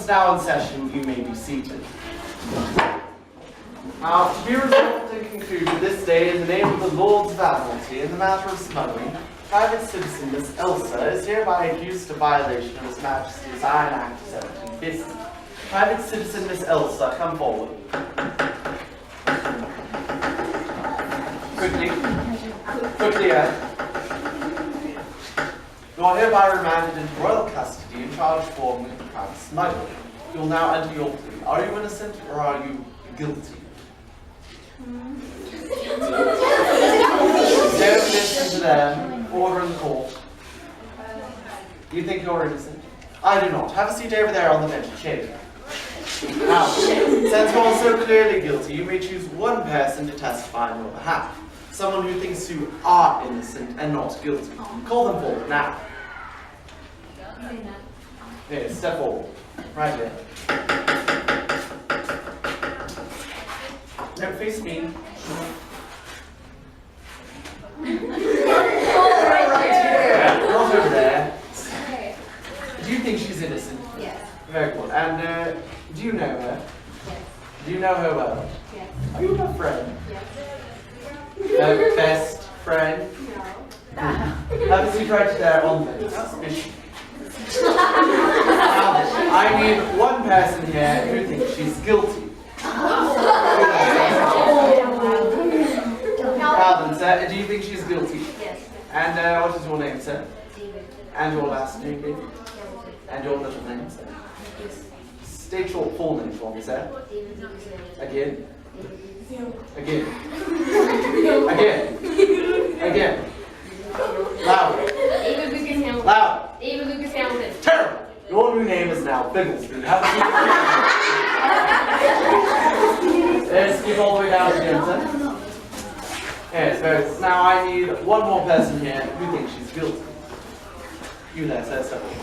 is now in session. You may be seated. Now, to be resolved and concluded this day in the name of the Lords of Admiralty in the matter of smuggling, private citizen Miss Elsa is hereby accused of violation of His Majesty's Iron Act of 1750. Private citizen Miss Elsa, come forward. Quickly, You are hereby remanded into royal custody and charged for private smuggling. You will now enter your plea. Are you innocent or are you guilty? Don't listen to them. Order in the court. You think you're innocent? I do not. Have a seat over there on the bench. Shave. Now, since you are so clearly guilty, you may choose one person to testify on your behalf. Someone who thinks you are innocent and not guilty. Call them forward now. Here, step forward. Right here. No, face me. Right here. Not over there. Do you think she's innocent? Yes. Very good. And do you know her? Yes. Do you know her well? Yes. Are you her friend? Yes. Her best friend? No. Have a seat right there on the suspicion. Now, I need one person here who thinks she's guilty. Now then, sir, do you think she's guilty? Yes. And what is your name, sir? David. And your last name, David? And your little name, sir? State your full name for me, sir. Again? Again? Again? Again? Louder. David Lucas Hamilton. Louder. David Lucas Hamilton. Terrible! Your new name is now Bigglesby. Have a seat. Let's keep all the way down again, sir. Yes, very good. Now I need one more person here who thinks she's guilty. You there, sir, step forward.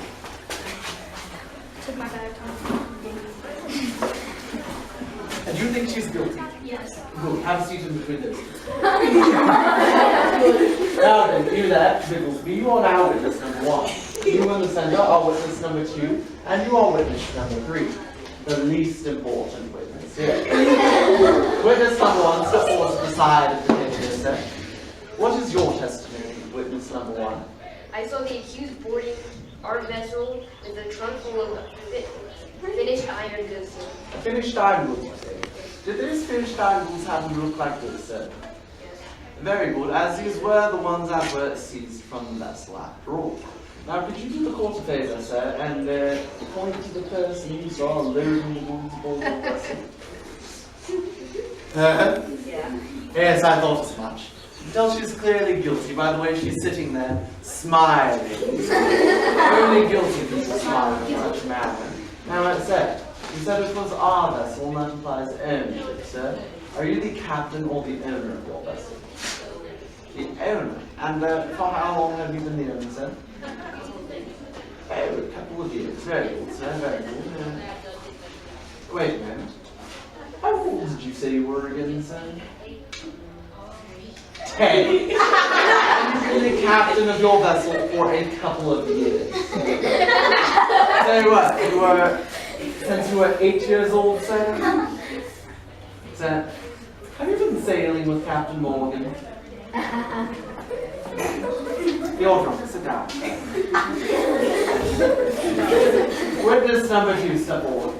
Took my bag. And you think she's guilty? Yes. Good. Have a seat in between those two. Now then, you there, Bigglesby, you are now witness number 1. You in the center are witness number 2, and you are witness number 3. The least important witness here. Witness number 1, step forward to the side of the table here, sir. What is your testimony, witness number 1? I saw the accused boarding our vessel with a trunk full of finished iron goods. Finished iron goods, you say? Did these finished iron goods happen to look like this, sir? Yes. Very good, as these were the ones that were seized from the vessel after all. Now, could you do the court a favor, sir, and point to the person you saw loading the goods aboard the vessel? Yeah. Yes, I thought as much. You can tell she's clearly guilty by the way she's sitting there, smiling. Only guilty people smile in such a manner. Now, let's say, you said it was our vessel, and that implies ownership, sir. Are you the captain or the owner of your vessel? The owner. And for how long have you been the owner, sir? Oh, a couple of years. Very good, sir. Very good. Wait a minute. How old did you say you were again, sir? 10. And you've been the captain of your vessel for a couple of years. Tell you what, since you were 8 years old, sir? Sir, have you been sailing with Captain Morgan? You're drunk, sit down. Witness number 2, step forward.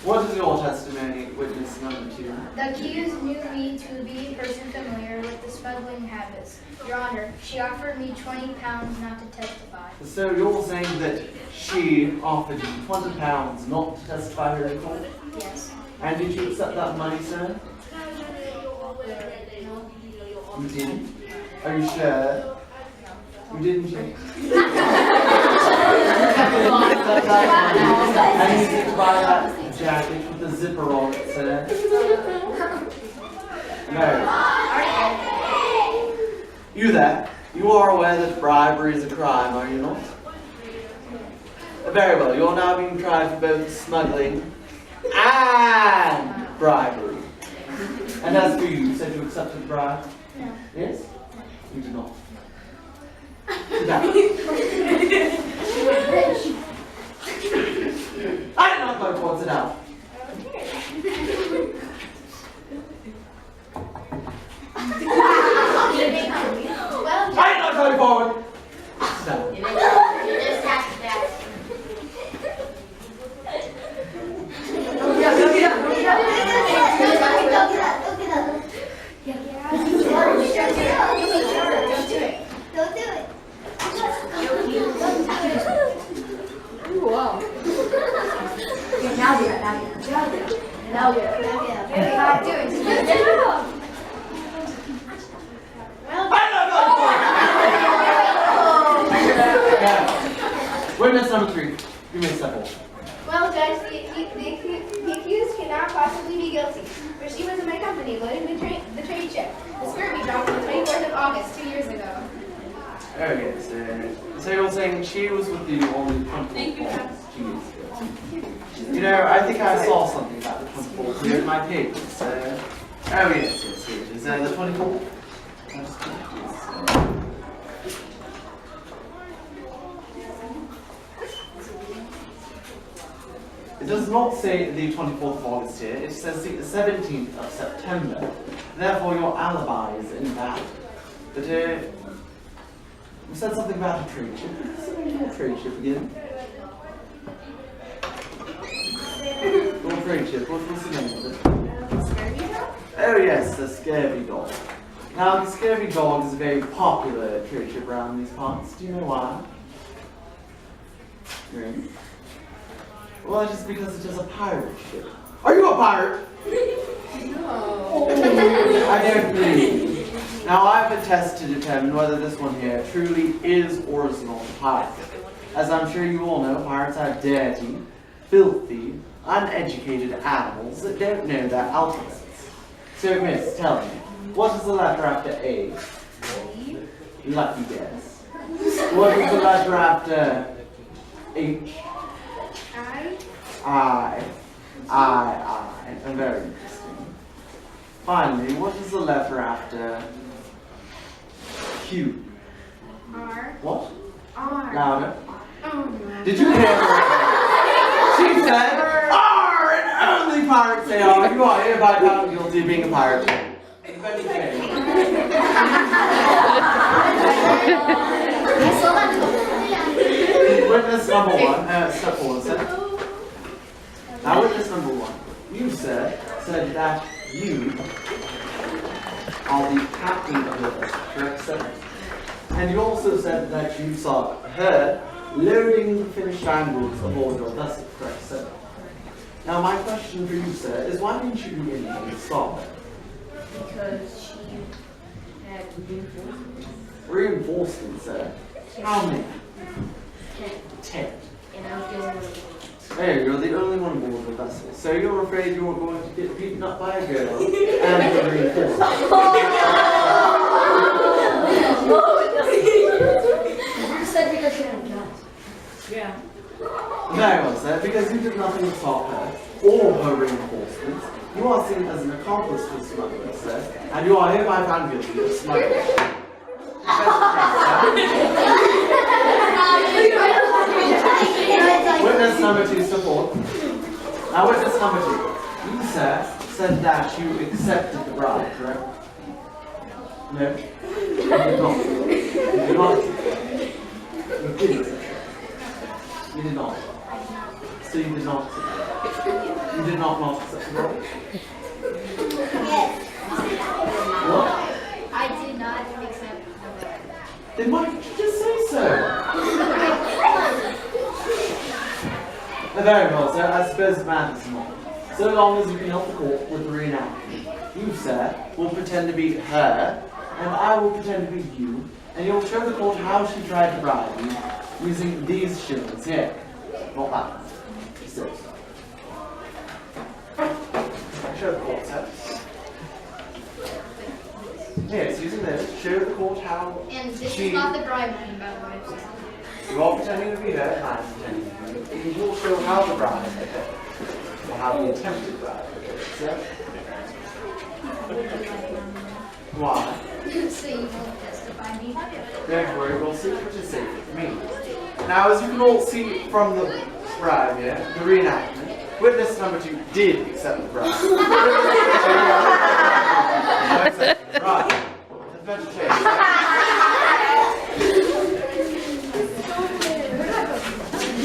What is your testimony, witness number 2? The accused knew me to be a person familiar with the smuggling habits. Your Honor, she offered me 20 pounds not to testify. So you're saying that she offered you 20 pounds not to testify here in court? Yes. And did you accept that money, sir? You didn't? Are you sure? You didn't, you? And you did buy that jacket with the zipper on it, sir? No. You there? You are aware that bribery is a crime, are you not? Very well, you're now being tried for both smuggling and bribery. And as for you said you accepted the bribe? No. Yes? You do not. Sit down. Really hot doing. Yeah. Witness number 3. Give me a step forward. Well, Judge, the accused cannot possibly be guilty, for she was in my company loading the trade ship. The skirt we dropped on the 24th of August, 2 years ago. Okay, so you're saying she was with you on the 24th. You know, I think I saw something about the 24th here in my papers. Oh yes, here it is. The 24th? It does not say the 24th of August here, it says the 17th of September. Therefore, your alibi is invalid. But, you said something about a trade ship. Something about a trade ship again. Your trade ship, what was the name of it? Oh yes, the Scurvy Dog. Now, the Scurvy Dog is a very popular trade ship around these parts. Do you know why? Really? Well, just because it is a pirate ship. Are you a pirate? No. I don't believe you. Now, I've been tested to determine whether this one here truly is or is not a pirate. As I'm sure you all know, pirates are dirty, filthy, uneducated animals that don't know their alphabets. So, miss, tell me, what is the letter after A? Lucky guess. What is the letter after H? I. Very interesting. Finally, what is the letter after Q? R. What? R. Louder. Oh, no. Did you hear her? She said R, and only pirates say R. You are hereby found guilty of being a pirate. Witness number 1, step forward, sir. Now, witness number 1, you, sir, said that you are the captain of the vessel, correct, sir? And you also said that you saw her loading the finished angles aboard your vessel, correct, sir? Now, my question for you, sir, is why didn't you do anything to stop her? Because she had reinforcements. Reinforcements, sir? How many? 10. And I was the only one. Hey, you're the only one aboard the vessel, so you're afraid you're going to get beaten up by a girl and the reinforcements. You said because she had a gun. Yeah. Very well, sir, because you did nothing to stop her or her reinforcements. You are seen as an accomplice to smuggling, sir, and you are hereby found guilty of smuggling. Witness number 2, step forward. Now, witness number 2. You, sir, said that you accepted the bribe, correct? No? You did not. You did not. You didn't. You did not. So you did not accept the bribe. You did not accept the bribe? What? I did not accept the bribe. Then why did you just say so? Very well, sir. I suppose it matters not. So long as you can help the court with the reenactment. You, sir, will pretend to be her, and I will pretend to be you, and you'll show the court how she tried to bribe you using these shillings here. Not that one. So. Show the court, sir. Yes, using this. Show the court how And this she... is not the bribe money, by the way. You are pretending to be her, and I'm pretending to be you. You will show how the bribe occurred. Or how the attempted bribe occurred, sir. Why? So you won't testify me. Don't worry, we'll see what you say with me. Now, as you can all see from the bribe here, the reenactment, witness number 2 did accept the bribe. Right.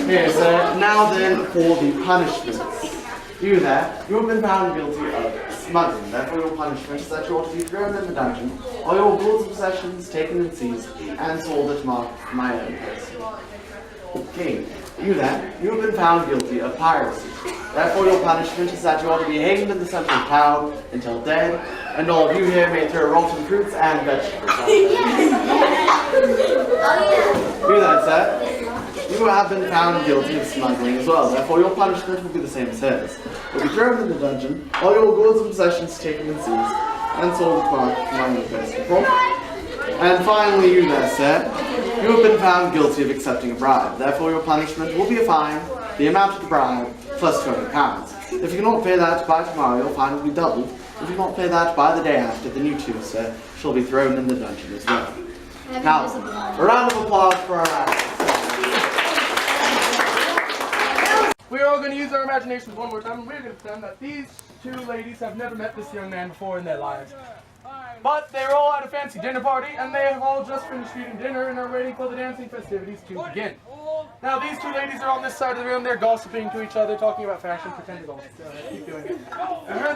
Here, so now then for the punishments. You there, you have been found guilty of smuggling. Therefore your punishment is that you are to be thrown in the dungeon, all your goods and possessions taken and seized, and sold at my own person. Okay. You then, you have been found guilty of piracy. Therefore your punishment is that you are to be hanged in the center of town until dead, and all of you here may throw rotten fruits and vegetables at you. You then, sir, you have been found guilty of smuggling as well. Therefore your punishment will be the same as his. You'll be thrown in the dungeon, all your goods and possessions taken and seized, and sold to the first people. And finally, you there, sir, you have been found guilty of accepting a bribe. Therefore, your punishment will be a fine, the amount of the bribe, plus £20. If you cannot pay that by tomorrow, your fine will be doubled. If you cannot pay that by the day after, then you too, sir, shall be thrown in the dungeon as well. Now, a round of applause for our actors. We're all going to use our imaginations one more time, and we're going to pretend that these two ladies have never met this young man before in their lives. But they're all at a fancy dinner party, and they have all just finished eating dinner and are waiting for the dancing festivities to begin. Now, these two ladies are on this side of the room. They're gossiping to each other, talking about fashion. Pretend it all. Keep doing it.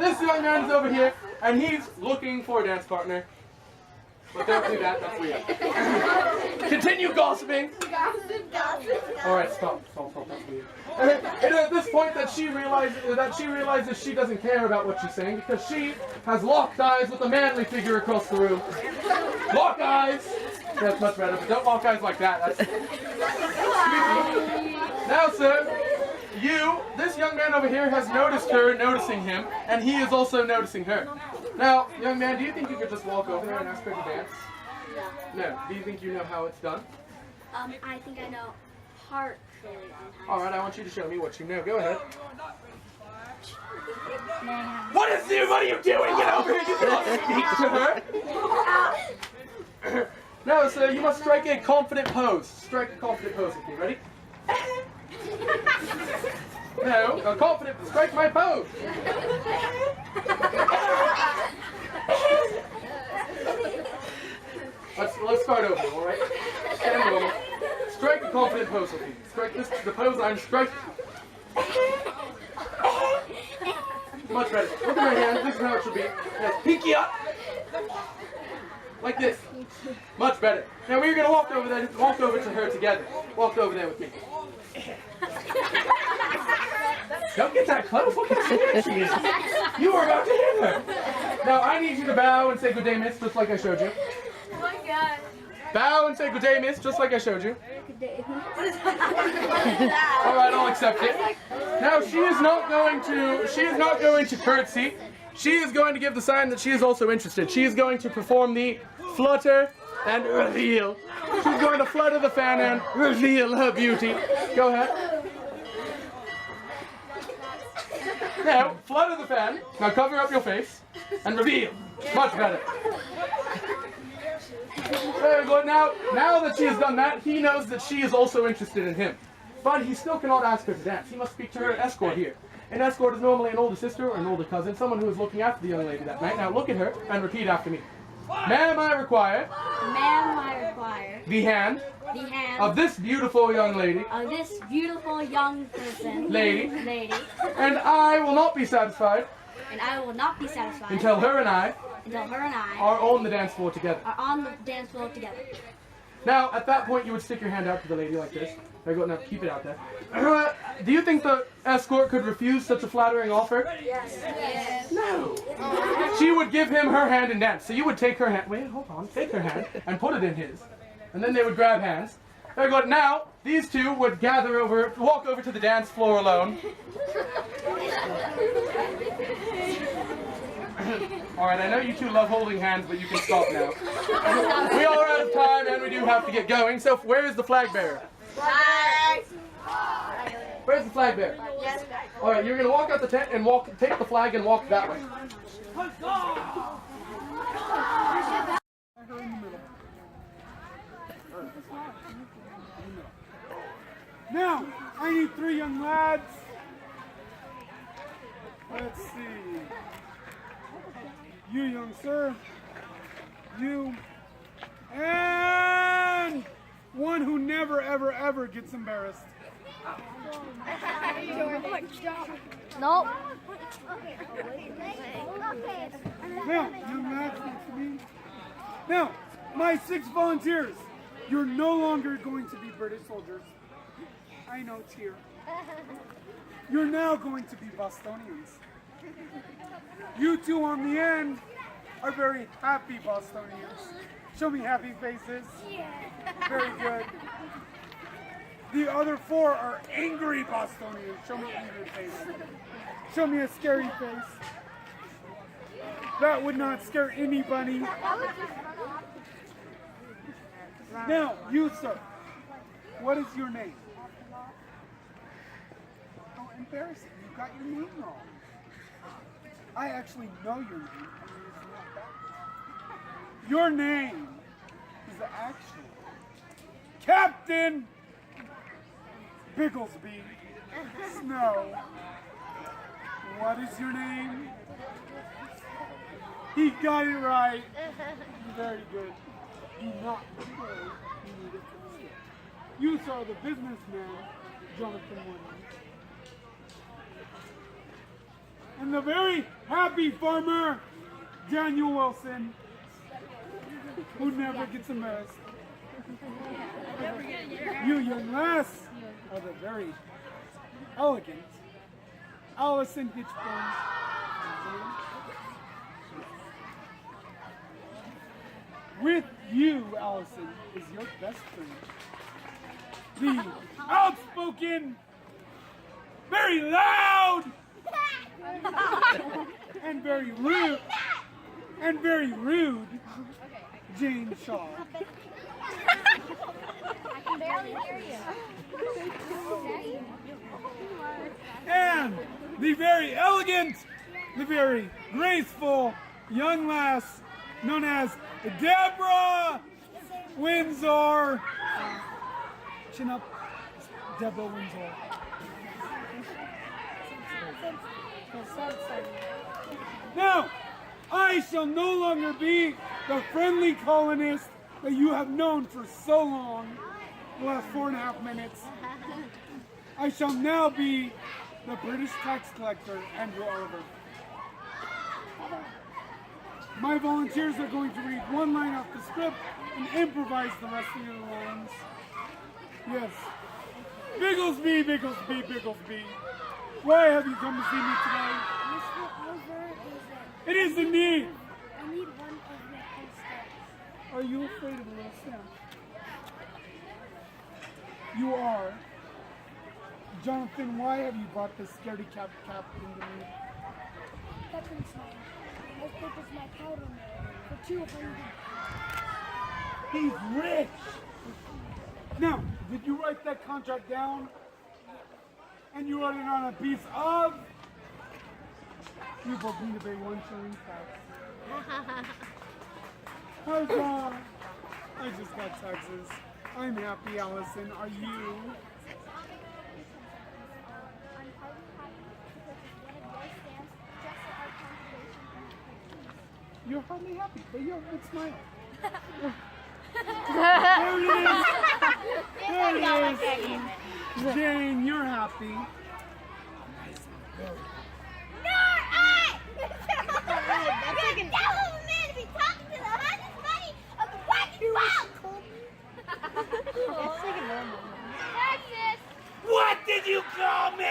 This young man is over here, and he's looking for a dance partner. But don't do that. That's weird. Continue gossiping. All right, stop. That's weird. And at this point, that she realizes she doesn't care about what she's saying because she has locked eyes with a manly figure across the room. Lock eyes. That's much better, but don't lock eyes like that. That's... Now, sir, this young man over here has noticed her noticing him, and he is also noticing her. Now, young man, do you think you could just walk over there and ask her to dance? No. Do you think you know how it's done? I think I know partially on how. All right, I want you to show me what you know. Go ahead. What are you doing? Get over here! You cannot speak to her. No, so you must strike a confident pose. Strike a confident pose with me. Ready? No, a confident. Strike my pose. Let's start over. All right. Stand over. Strike a confident pose with me. Strike the pose I'm striking. Much better. Look at my hand. This is how it should be. Yes, pinky up. Like this. Much better. Now we're gonna walk over to her together. Walk over there with me. Don't get that close. Look how scared she is. You are about to hit her. Now I need you to bow and say good day, miss, just like I showed you. Oh my god. Bow and say good day, miss, just like I showed you. All right, I'll accept it. Now she is not going to curtsy. She is going to give the sign that she is also interested. She is going to perform the flutter and reveal. She's going to flutter the fan and reveal her beauty. Go ahead. Now, flutter the fan. Now cover up your face and reveal. Much better. Very good. Now that she has done that, he knows that she is also interested in him. But he still cannot ask her to dance. He must speak to her escort here. An escort is normally an older sister or an older cousin, someone who is looking after the young lady that night. Now look at her and repeat after me. Ma'am, I require the hand of this beautiful young lady. Lady. And I will not be satisfied until her and I are on the dance floor together. Now, at that point, you would stick your hand out to the lady like this. Very good. Now, keep it out there. Do you think the escort could refuse such a flattering offer? Yes. No. She would give him her hand and dance. So you would take her hand. Wait, hold on. Take her hand and put it in his. And then they would grab hands. Very good. Now, these two would walk over to the dance floor alone. Alright, I know you two love holding hands, but you can stop now. We are out of time and we do have to get going. So where is the flag bearer? Where's the flag bearer? Alright, you're going to walk out the tent and take the flag and walk that way. Now, I need 3 young lads. Let's see. You, young sir. You. And one who never, ever, ever gets embarrassed. Nope. Now, young lads, next to me. Now, my 6 volunteers. You're no longer going to be British soldiers. I know, Tyr. You're now going to be Bostonians. You two on the end are very happy Bostonians. Show me happy faces. Very good. The other four are angry Bostonians. Show me angry faces. Show me a scary face. That would not scare anybody. Now, you, sir. What is your name? How embarrassing. You got your name wrong. I actually know your name. I mean, it's not that. Your name is actually Captain Bigglesby Snow. What is your name? He got it right. Very good. Do not worry. You need it for the skit. You saw the businessman, Jonathan Williams. And the very happy farmer, Daniel Wilson, who never gets embarrassed. You young lass are the very elegant Allison Hitchburn. With you, Allison, is your best friend. The outspoken, very loud, and very rude, Jane Shaw. I can barely hear you. And the very elegant, the very graceful young lass known as Deborah Windsor. Chin up, Deborah Windsor. Now, I shall no longer be the friendly colonist that you have known for so long, the last 4.5 minutes. I shall now be the British tax collector, Andrew Oliver. My volunteers are going to read one line off the script and improvise the rest of your lines. Yes. Bigglesby, Bigglesby, Bigglesby. Why have you come to see me today? Mr. Oliver It is indeed. I need one of your posters. Are you afraid of a little stamp? You are. Jonathan, why have you brought this scaredy cap into me? Captain Snow, I purchased my powder mill for 200. He's rich! Now, did you write that contract down? And you wrote it on a piece of? You both need to pay 1 shilling tax. Huzzah! I just got taxes. I'm happy, Allison. Are you? I'm hardly happy to purchase one of your stamps just for our conservation. You're hardly happy, but you have a good smile. There it is! Jane, you're happy. What did you call me?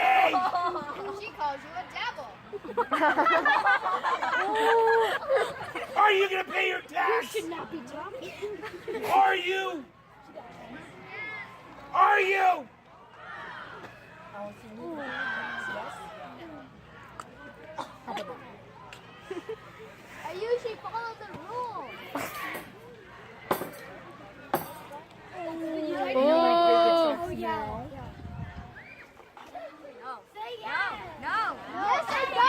She calls you a devil. Are you gonna pay your tax? Should not be talking. Are you? Are you? I usually follow the rules. Oh, yeah. Say yes. No. Yes, I do.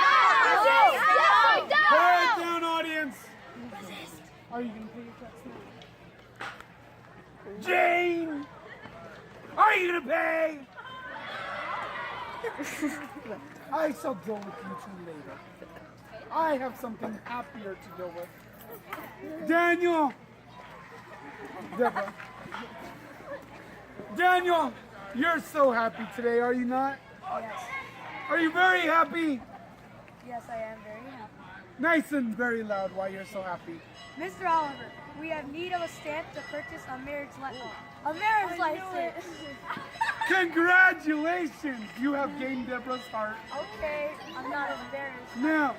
Quiet down, audience. Are you gonna pay your tax now? Jane! Are you gonna pay? I shall deal with you two later. I have something happier to deal with. Daniel! Deborah. Daniel, you're so happy today, are you not? Yes. Are you very happy? Yes, I am very happy. Nice and very loud why you're so happy. Mr. Oliver, we have need of a stamp to purchase a marriage license. Congratulations! You have gained Deborah's heart. Okay, I'm not embarrassed. Now,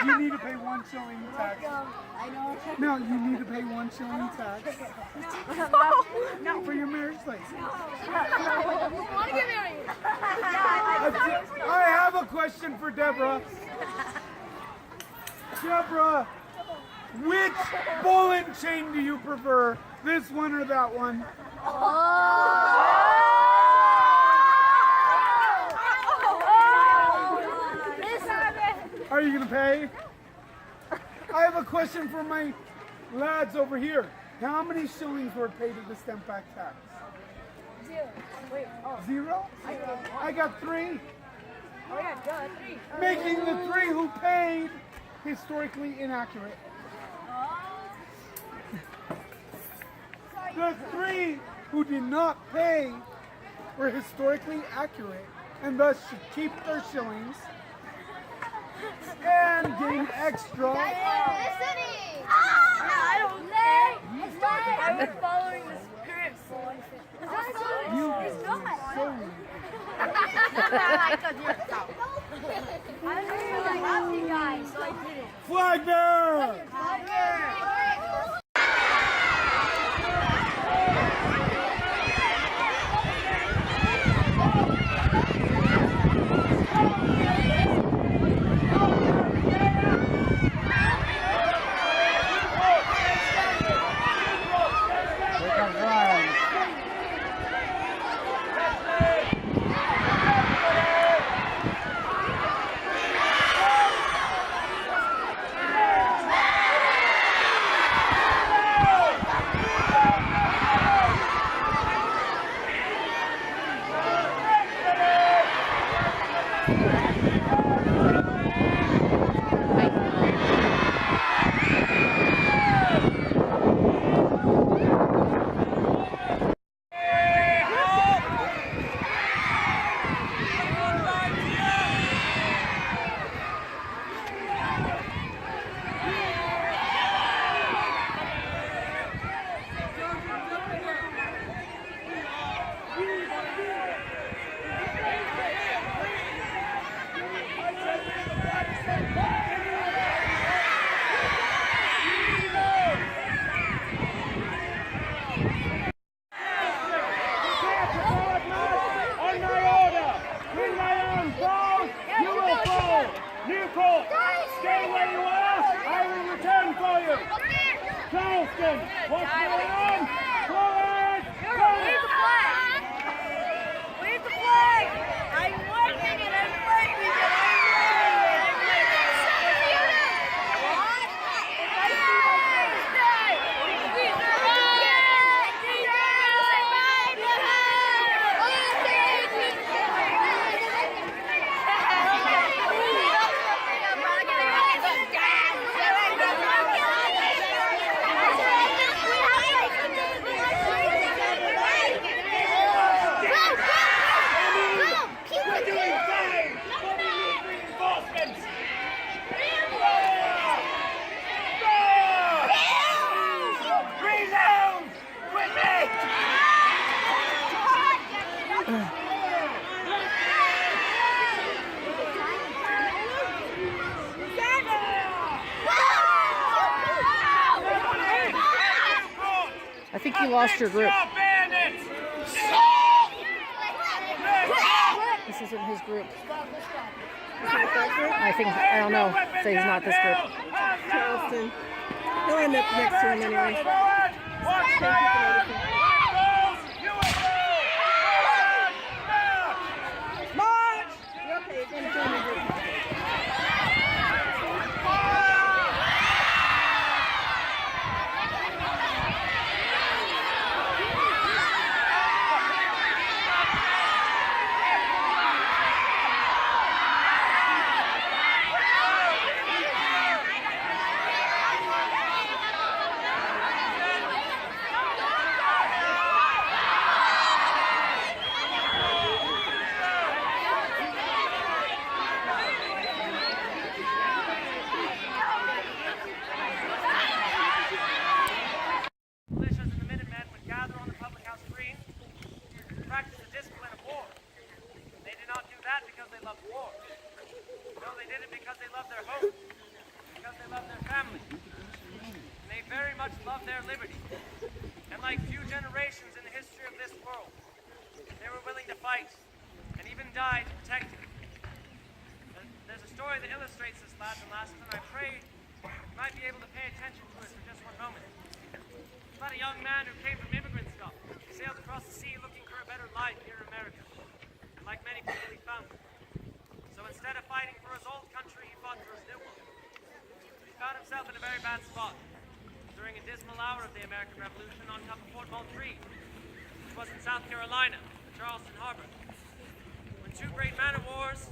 you need to pay 1 shilling tax. I know. Now, you need to pay 1 shilling tax for your marriage license. I want to get married. I have a question for Deborah. Deborah, which ball and chain do you prefer? This one or that one? Are you gonna pay? I have a question for my lads over here. How many shillings were paid to the stamp back tax? 0. Wait, 0? I got 3. Oh yeah, good. 3. Making the 3 who paid historically inaccurate. The 3 who did not pay were historically accurate and thus should keep their shillings and gain extra. I don't care. I've been following the script. You It's not. so rude. I was really happy, guys, so I did it. Flag bearer! Stay where you are. I will return for you. Charleston, what's going on? Forward! Where's the flag? Where's the flag? I'm working and I'm working and I'm I think you lost your group. This isn't his group. I don't know. So he's not this group. Charleston. He'll end up next to him anyway. March! Okay, you're going to join the group. war. They did not do that because they loved war. No, they did it because they loved their home, because they loved their family. And they very much loved their liberty. And like few generations in the history of this world, they were willing to fight and even die to protect it. There's a story that illustrates this, lads and lasses, and I pray you might be able to pay attention to it for just one moment. It's about a young man who came from immigrant stock. He sailed across the sea looking for a better life here in America. And like many people, he found it. So instead of fighting for his old country, he fought for his new one. He found himself in a very bad spot during a dismal hour of the American Revolution on top of Fort Moultrie, which was in South Carolina, the Charleston Harbor. When two great man-of-wars,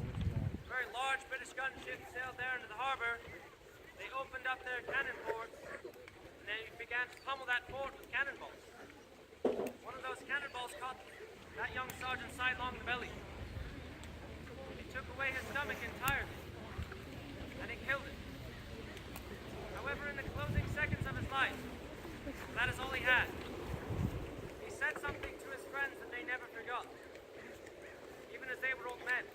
very large British gunships, sailed there into the harbor, they opened up their cannon ports and they began to pummel that fort with cannonballs. One of those cannonballs caught that young sergeant sidelong the belly. He took away his stomach entirely, and he killed it. However, in the closing seconds of his life, that is all he had. He said something to his friends that they never forgot, even as they were old men.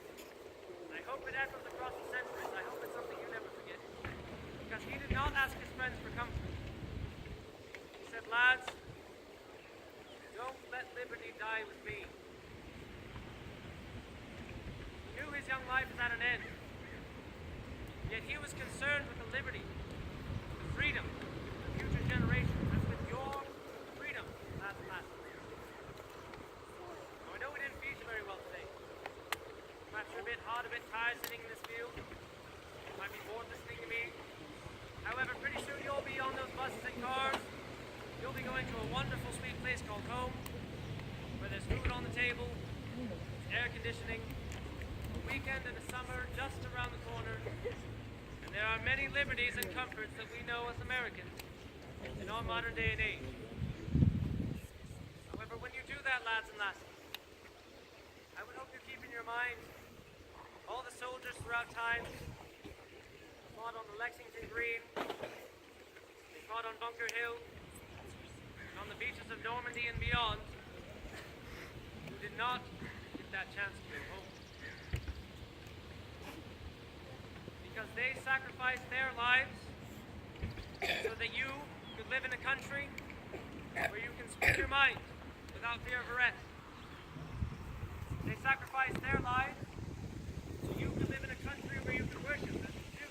I hope it echoes across the centuries. I hope it's something you never forget. Because he did not ask his friends for comfort. He said, lads, don't let liberty die with me. He knew his young life was at an end. Yet he was concerned with the liberty, the freedom of future generations, as with your freedom, lads and lasses. Now, I know we didn't feed you very well today. Perhaps you're a bit hot, a bit tired sitting in this field. You might be bored listening to me. However, pretty soon you'll be on those buses and cars. You'll be going to a wonderful, sweet place called home, where there's food on the table, air conditioning, a weekend and a summer just around the corner, and there are many liberties and comforts that we know as Americans in our modern day and age. However, when you do that, lads and lasses, I would hope you keep in your mind all the soldiers throughout time who fought on the Lexington Green, they fought on Bunker Hill, and on the beaches of Normandy and beyond, who did not get that chance to go home. Because they sacrificed their lives so that you could live in a country where you can speak your mind without fear of arrest. They sacrificed their lives so you could live in a country where you can worship as you do.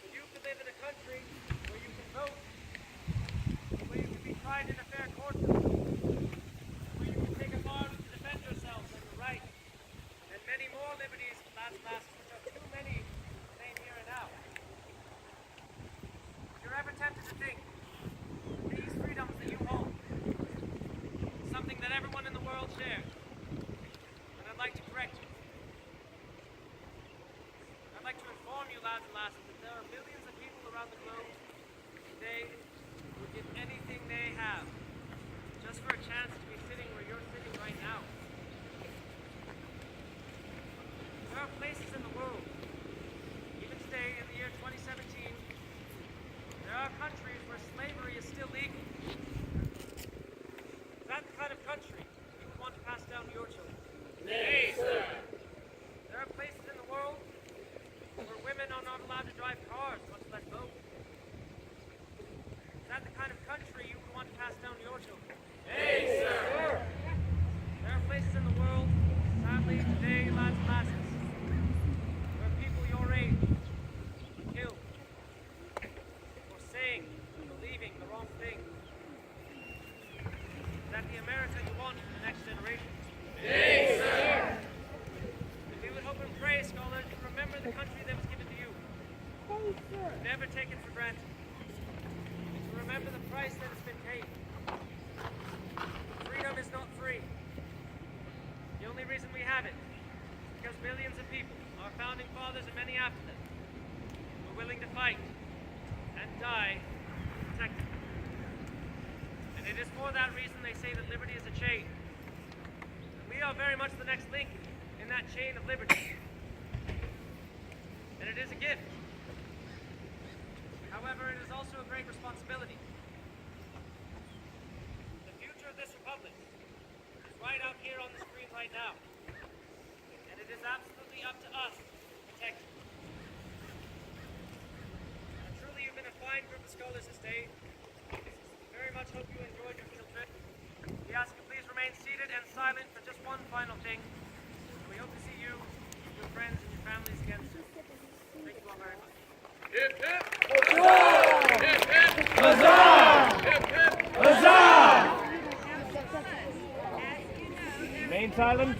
So you could live in a country where you can vote, where you can be tried in a fair courtroom, where you can take arms to defend yourselves and your right, and many more liberties, lads and lasses, which are too many to name here and now. If you're ever tempted to think these freedoms that you hold, something that everyone in the world shares, and I'd like to correct you. I'd like to inform you, lads and lasses, that there are millions of people around the globe today who would give anything they have just for a chance to be sitting where you're sitting right now. There are places in the world, even today in the year 2017, there are countries where slavery is still legal. Is that the kind of country you would want to pass down to your children? Nay, sir. There are places in the world where women are not allowed to drive cars, much less vote. Is that the kind of country you would want to pass down to your children? Nay, sir. There are places in the world, sadly today, lads and lasses, where people your age are killed for saying and believing the wrong thing. Is that the America you want for the next generation? Nay, sir. If we would hope and pray, scholars, to remember the country that was given to you. Never take it for granted. To remember the price that has been paid. Freedom is not free. The only reason we have it is because millions of people, our founding fathers and many after them, were willing to fight and die to protect it. And it is for that reason they say that liberty is a chain. And we are very much the next link in that chain of liberty. And it is a gift. However, it is also a great responsibility. The future of this republic is right out here on this green right now. And it is absolutely up to us to protect you. And truly, you've been a fine group of scholars this day. Very much hope you enjoyed your field trip. We ask you please remain seated and silent for just one final thing. We hope to see you, your friends, and your families again soon. Thank you all very much. Hip hip! Huzzah! Hip hip! Huzzah! Hip hip! Huzzah! Remain silent.